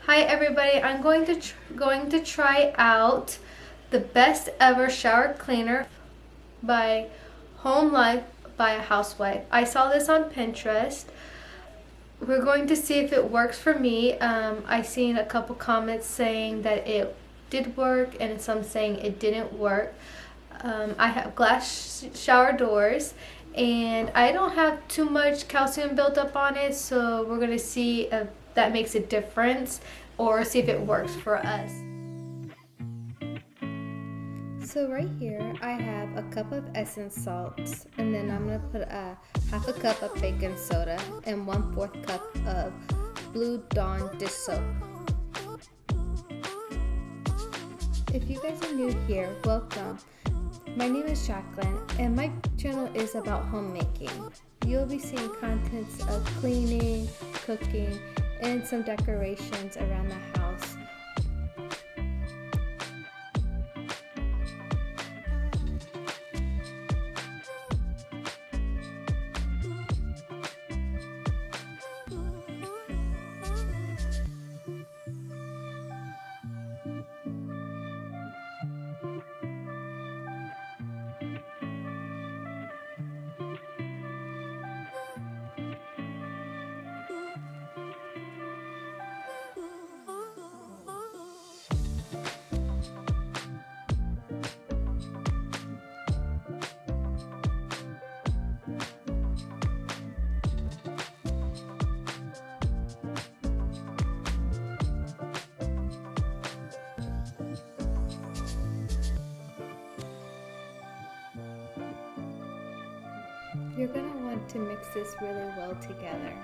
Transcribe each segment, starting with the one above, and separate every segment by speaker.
Speaker 1: Hi everybody, I'm going to try out the best ever shower cleaner by Home Life by a Housewife. I saw this on Pinterest. We're going to see if it works for me. I seen a couple comments saying that it did work and some saying it didn't work. I have glass shower doors and I don't have too much calcium built up on it, so we're going to see if that makes a difference or see if it works for us. So right here I have a cup of Essence salts, and then I'm going to put a half a cup of baking soda and 1/4 cup of Blue Dawn dish soap. If you guys are new here, welcome. My name is Jacqueline and my channel is about homemaking. You'll be seeing contents of cleaning, cooking, and some decorations around the house. You're going to want to mix this really well together.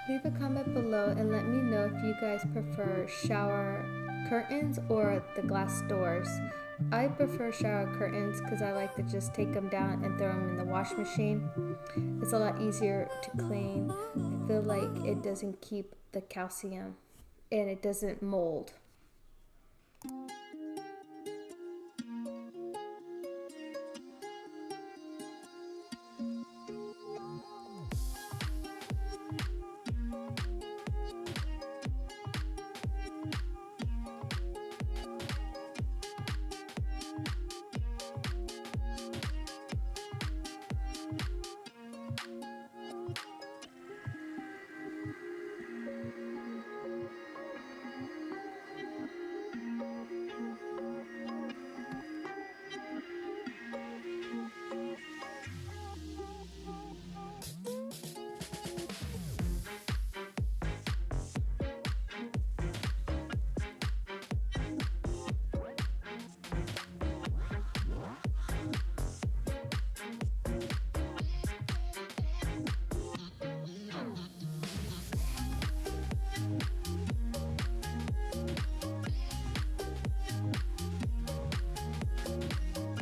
Speaker 1: Leave a comment below and let me know if you guys prefer shower curtains or the glass doors. I prefer shower curtains because I like to just take them down and throw them in the wash machine. It's a lot easier to clean. I feel like it doesn't keep the calcium and it doesn't mold.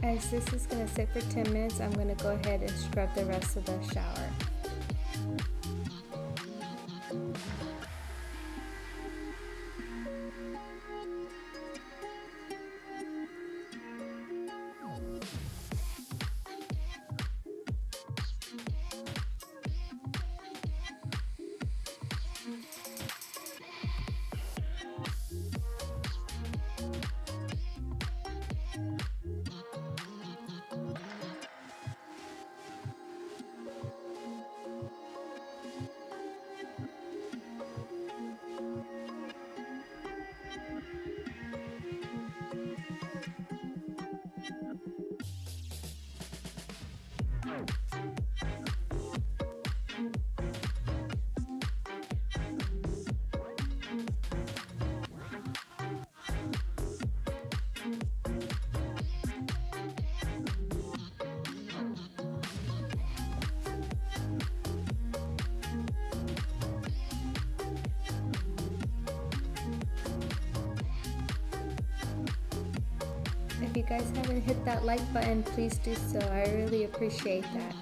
Speaker 1: As this is going to sit for 10 minutes, I'm going to go ahead and scrub the rest of the shower. if you guys haven't hit that like button, please do so. I really appreciate that.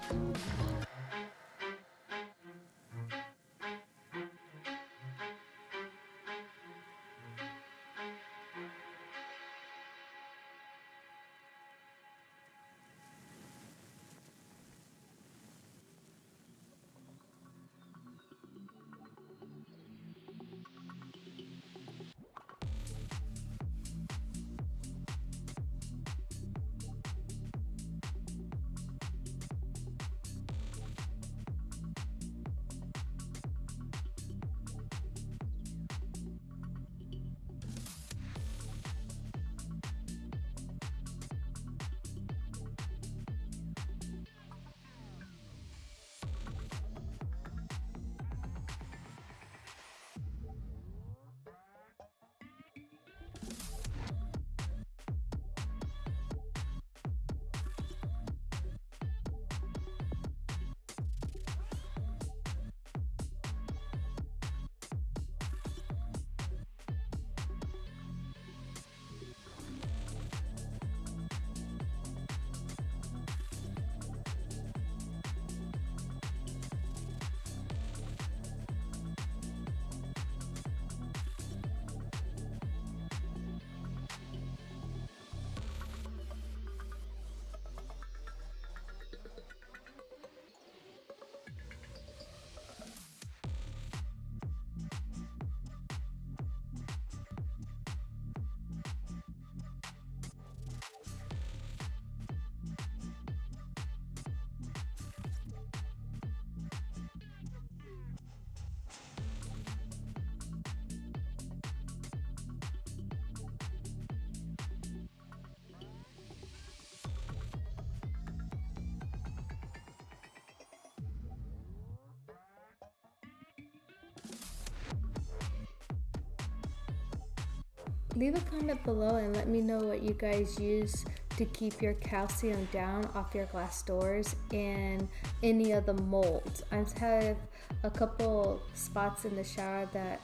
Speaker 1: Leave a comment below and let me know what you guys use to keep your calcium down off your glass doors and any of the molds. I have a couple spots in the shower that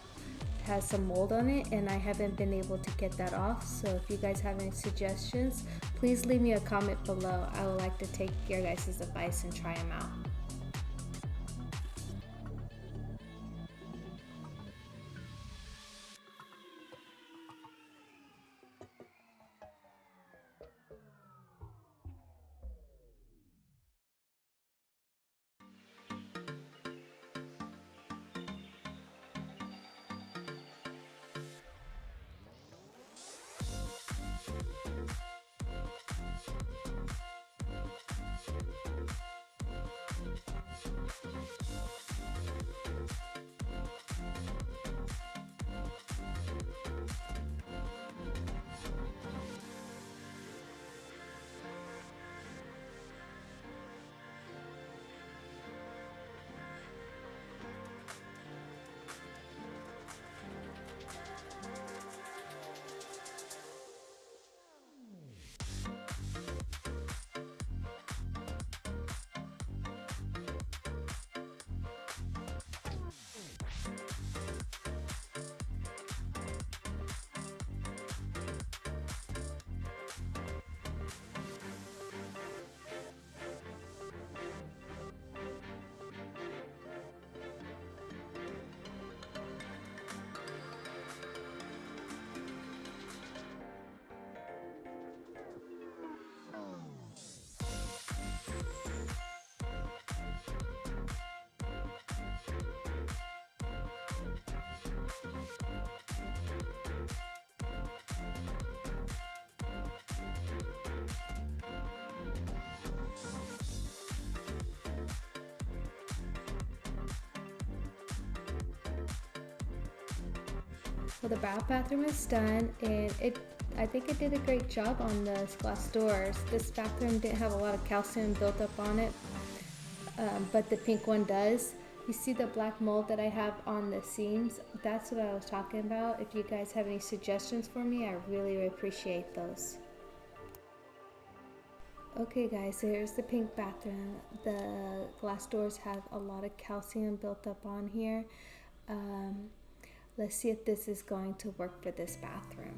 Speaker 1: has some mold on it and I haven't been able to get that off. So if you guys have any suggestions, please leave me a comment below. I would like to take your guys' advice and try them out. Well, the bathroom is done, and I think it did a great job on the glass doors. This bathroom didn't have a lot of calcium built up on it, but the pink one does. You see the black mold that I have on the seams? That's what I was talking about. If you guys have any suggestions for me, I really appreciate those. Okay guys, so here's the pink bathroom. The glass doors have a lot of calcium built up on here. Let's see if this is going to work for this bathroom.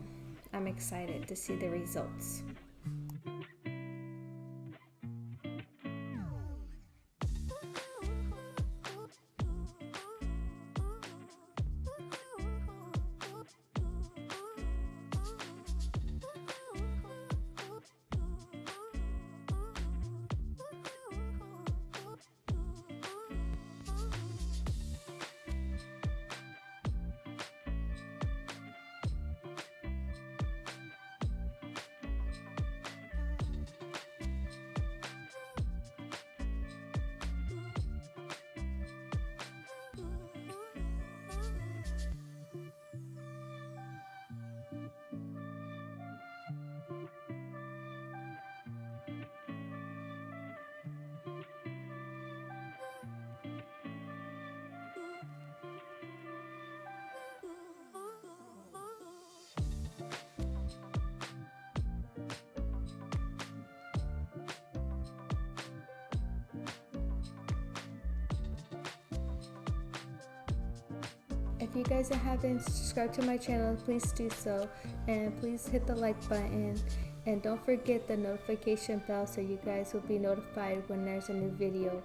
Speaker 1: I'm excited to see the results. If you guys haven't subscribed to my channel, please do so, and please hit the like button, and don't forget the notification bell so you guys will be notified when there's a new video.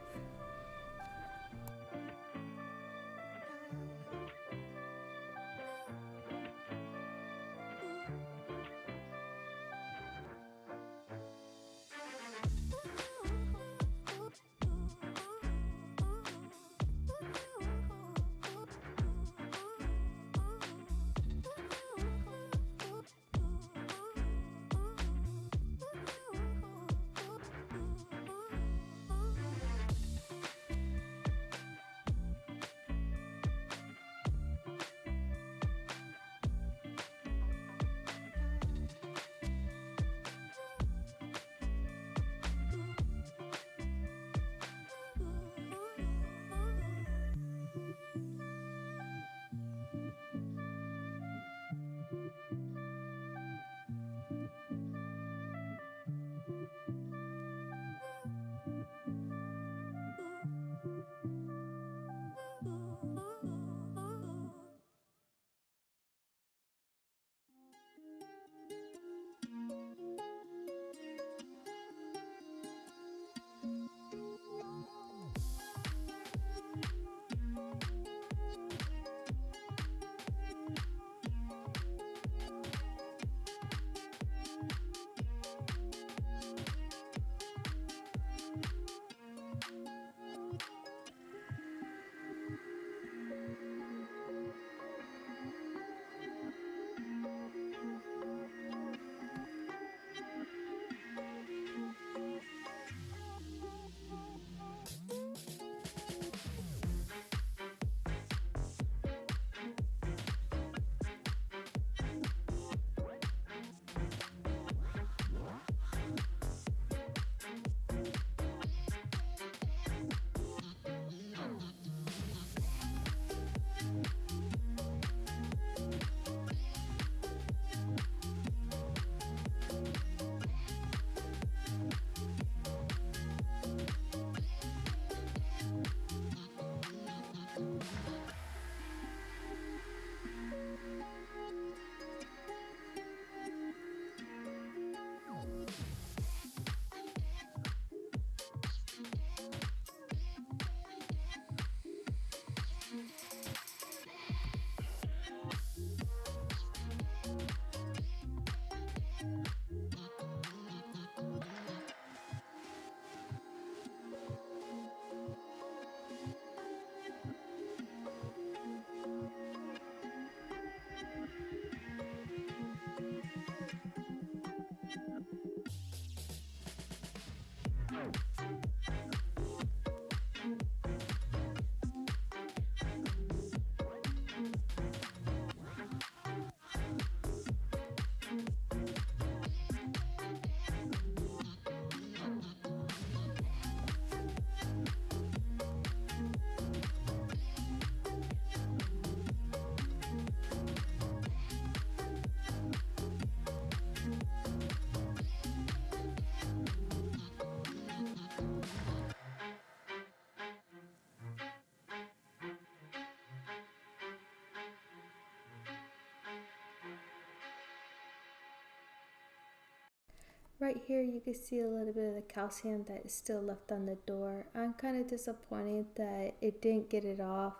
Speaker 1: Right here you can see a little bit of the calcium that is still left on the door. I'm kind of disappointed that it didn't get it off.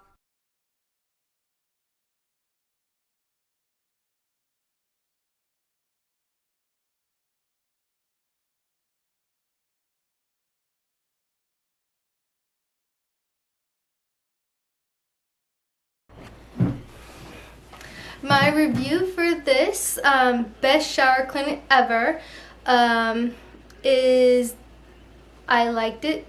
Speaker 1: My review for this best shower cleaner ever is I liked it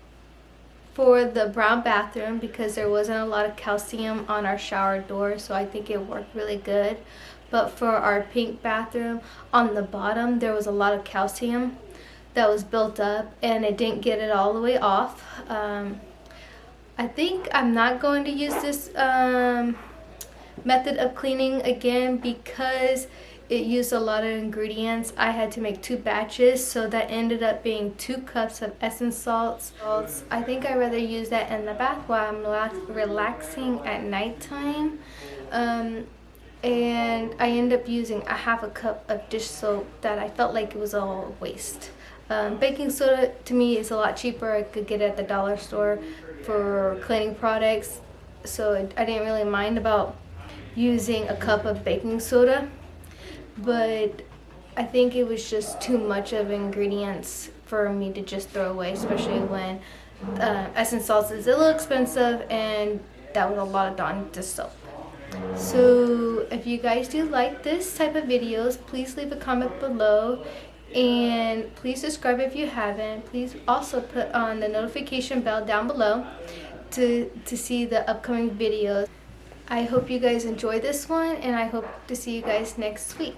Speaker 1: for the brown bathroom because there wasn't a lot of calcium on our shower door, so I think it worked really good. But for our pink bathroom, on the bottom there was a lot of calcium that was built up and it didn't get it all the way off. I think I'm not going to use this method of cleaning again because it used a lot of ingredients. I had to make 2 batches, so that ended up being 2 cups of Epsom salts. I think I'd rather use that in the bath while I'm relaxing at nighttime. And I ended up using a half a cup of dish soap that I felt like it was all waste. Baking soda to me is a lot cheaper. I could get it at the dollar store for cleaning products, so I didn't really mind about using a cup of baking soda, but I think it was just too much of ingredients for me to just throw away, especially when Essence salts is a little expensive and that was a lot of Dawn dish soap. So if you guys do like this type of videos, please leave a comment below, and please subscribe if you haven't. Please also put on the notification bell down below to see the upcoming videos. I hope you guys enjoy this one, and I hope to see you guys next week.